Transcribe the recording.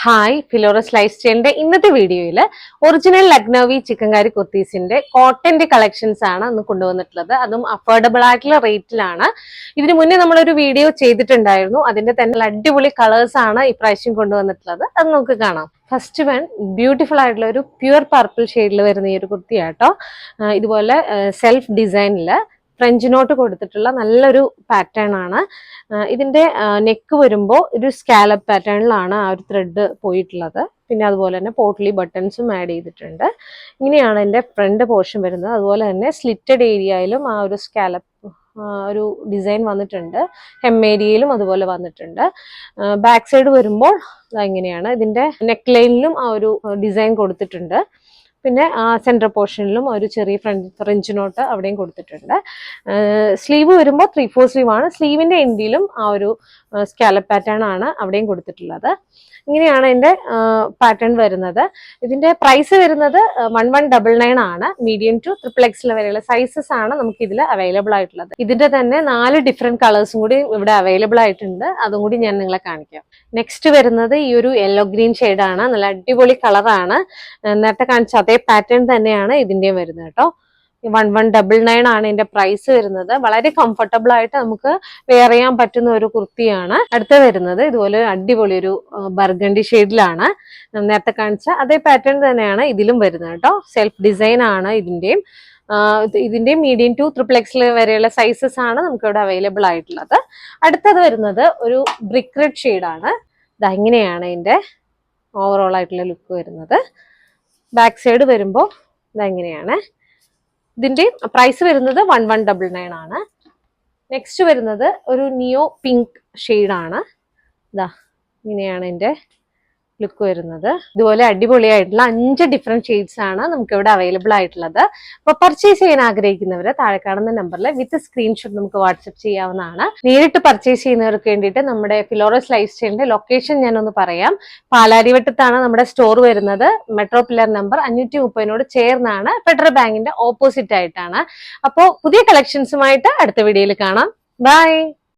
Hi ഫിലോറസ് life സ്റ്റൈലിന്റെ ഇന്നത്തെ വീഡിയോയിൽ original Lucknowi chikankari കുർത്തീസിന്റെ കോട്ടന്റെ collections ആണ് ഇന്ന് കൊണ്ടുവന്നിട്ടുള്ളത്. അതും അഫോർഡബിൾ ആയിട്ടുള്ള റേറ്റിലാണ്. ഇതിനു മുന്നേ നമ്മളൊരു വീഡിയോ ചെയ്തിട്ടുണ്ടായിരുന്നു. അതിന്റെ തന്നെ അടിപൊളി കളേഴ്സ് ആണ് ഇപ്രാവശ്യം കൊണ്ടുവന്നിട്ടുള്ളത്. അത് നമുക്ക് കാണാം. ഫസ്റ്റ് വൺ ബ്യൂട്ടിഫുൾ ആയിട്ടുള്ള ഒരു പ്യുവർ പർപ്പിൾ ഷെയ്ഡിൽ വരുന്ന ഈ ഒരു കുർത്തിയാട്ടോ. ഇതുപോലെ സെൽഫ് ഡിസൈനില് ഫ്രഞ്ച് നോട്ട് കൊടുത്തിട്ടുള്ള നല്ലൊരു പാറ്റേൺ ആണ്. ഇതിന്റെ നെക്ക് വരുമ്പോൾ ഒരു സ്കാലപ്പ് പാറ്റേണിലാണ് ആ ഒരു ത്രെഡ് പോയിട്ടുള്ളത്. പിന്നെ അതുപോലെ തന്നെ പോട്ട്ലി ബട്ടൺസും ആഡ് ചെയ്തിട്ടുണ്ട്. ഇങ്ങനെയാണ് എൻ്റെ ഫ്രണ്ട് പോർഷൻ വരുന്നത്. അതുപോലെ തന്നെ സ്ലിറ്റഡ് ഏരിയയിലും ആ ഒരു സ്കാലപ്പ് ഒരു ഡിസൈൻ വന്നിട്ടുണ്ട്. ഹെം ഏരിയയിലും അതുപോലെ വന്നിട്ടുണ്ട്. ബാക്ക് സൈഡ് വരുമ്പോൾ ഇങ്ങനെയാണ്. ഇതിന്റെ നെക്ക് ലൈനിലും ആ ഒരു ഡിസൈൻ കൊടുത്തിട്ടുണ്ട്. പിന്നെ സെൻട്രൽ പോർഷനിലും ഒരു ചെറിയ ഫ്രഞ്ച് നോട്ട് അവിടെയും കൊടുത്തിട്ടുണ്ട്. സ്ലീവ് വരുമ്പോൾ 3/4 സ്ലീവ് ആണ്. സ്ലീവിന്റെ എൻഡിലും ആ ഒരു സ്കാലപ്പ് പാറ്റേൺ ആണ് അവിടെയും കൊടുത്തിട്ടുള്ളത്. ഇങ്ങനെയാണ് ഇതിന്റെ പാറ്റേൺ വരുന്നത്. ഇതിന്റെ പ്രൈസ് വരുന്നത് 1199 ആണ്. മീഡിയം ടു XXL വരെയുള്ള സൈസസ് ആണ് നമുക്ക് ഇതിൽ അവൈലബിൾ ആയിട്ടുള്ളത്. ഇതിന്റെ തന്നെ 4 ഡിഫറെന്റ് കളേഴ്സും കൂടി ഇവിടെ അവൈലബിൾ ആയിട്ടുണ്ട്. അതും കൂടി ഞാൻ നിങ്ങളെ കാണിക്കാം. നെക്സ്റ്റ് വരുന്നത് ഈ ഒരു യെല്ലോ ഗ്രീൻ ഷെയ്ഡാണ്. നല്ല അടിപൊളി കളറാണ്. നേരത്തെ കാണിച്ച അതേ പാറ്റേൺ തന്നെയാണ് ഇതിന്റെയും വരുന്നത് കേട്ടോ. 1199 ആണ് ഇതിന്റെ പ്രൈസ് വരുന്നത്. വളരെ കംഫർട്ടബിൾ ആയിട്ട് നമുക്ക് വെയർ ചെയ്യാൻ പറ്റുന്ന ഒരു കുർത്തിയാണ്. അടുത്ത വരുന്നത് ഇതുപോലെ അടിപൊളി ഒരു ബർഗണ്ടി ഷെയ്ഡിലാണ്. നേരത്തെ കാണിച്ച അതേ പാറ്റേൺ തന്നെയാണ് ഇതിലും വരുന്നത് കേട്ടോ. സെൽഫ് ഡിസൈൻ ആണ് ഇതിന്റെ മീഡിയം ടു XXL വരെയുള്ള സൈസസ് ആണ് നമുക്ക് ഇവിടെ അവൈലബിൾ ആയിട്ടുള്ളത്. അടുത്തത് വരുന്നത് ഒരു ബ്രിക്ക് റെഡ് ഷെയ്ഡാണ്. ഇങ്ങനെയാണ് ഇതിന്റെ ഓവറോൾ ആയിട്ടുള്ള ലുക്ക് വരുന്നത്. ബാക്ക് സൈഡ് വരുമ്പോൾ ഇതെങ്ങനെയാണ്. ഇതിന്റെ പ്രൈസ് വരുന്നത് 1199 ആണ്. നെക്സ്റ്റ് വരുന്നത് ഒരു നിയോ പിങ്ക് ഷെയ്ഡാണ്. ഇങ്ങനെയാണ് ഇതിന്റെ ലുക്ക് വരുന്നത്. ഇതുപോലെ അടിപൊളിയായിട്ടുള്ള 5 ഡിഫറെന്റ് ഷെയ്ഡ്സ് ആണ് നമുക്ക് ഇവിടെ അവൈലബിൾ ആയിട്ടുള്ളത്. അപ്പൊ പർച്ചേസ് ചെയ്യാൻ ആഗ്രഹിക്കുന്നവര് താഴെ കാണുന്ന നമ്പറിൽ വിത്ത് സ്ക്രീൻഷോട്ട് നമുക്ക് വാട്സ്ആപ്പ് ചെയ്യാവുന്നതാണ്. നേരിട്ട് പർച്ചേസ് ചെയ്യുന്നവർക്ക് വേണ്ടിയിട്ട് നമ്മുടെ ഫിലോറസ് ലൈഫ് സ്റ്റൈലിന്റെ ലൊക്കേഷൻ ഞാനൊന്ന് പറയാം. പാലാരിവട്ടത്താണ് നമ്മുടെ സ്റ്റോർ വരുന്നത്. മെട്രോ പില്ലർ നമ്പർ 530 ചേർന്നാണ്. ഫെഡറൽ ബാങ്കിന്റെ ഓപ്പോസിറ്റ് ആയിട്ടാണ്. അപ്പോൾ പുതിയ കളക്ഷൻസുമായിട്ട് അടുത്ത വീഡിയോയിൽ കാണാം. ബൈ.